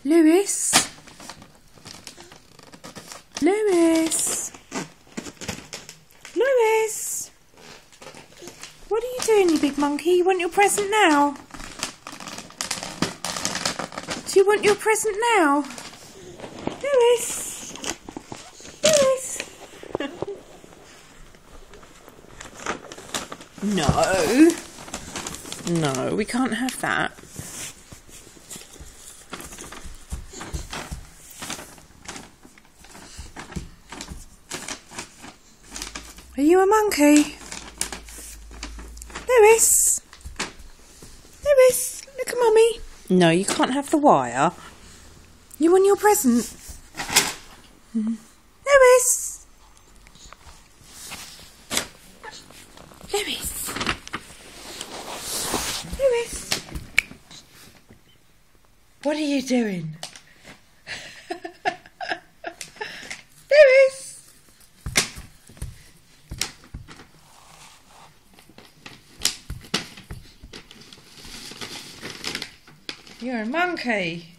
Lewis? Lewis? Lewis? What are you doing, you big monkey? You want your present now? Do you want your present now? Lewis? Lewis? No. No, we can't have that. Are you a monkey? Lewis? Lewis, look at Mummy. No, you can't have the wire. You want your present? Lewis? Lewis? Lewis? What are you doing? Lewis? You're a monkey.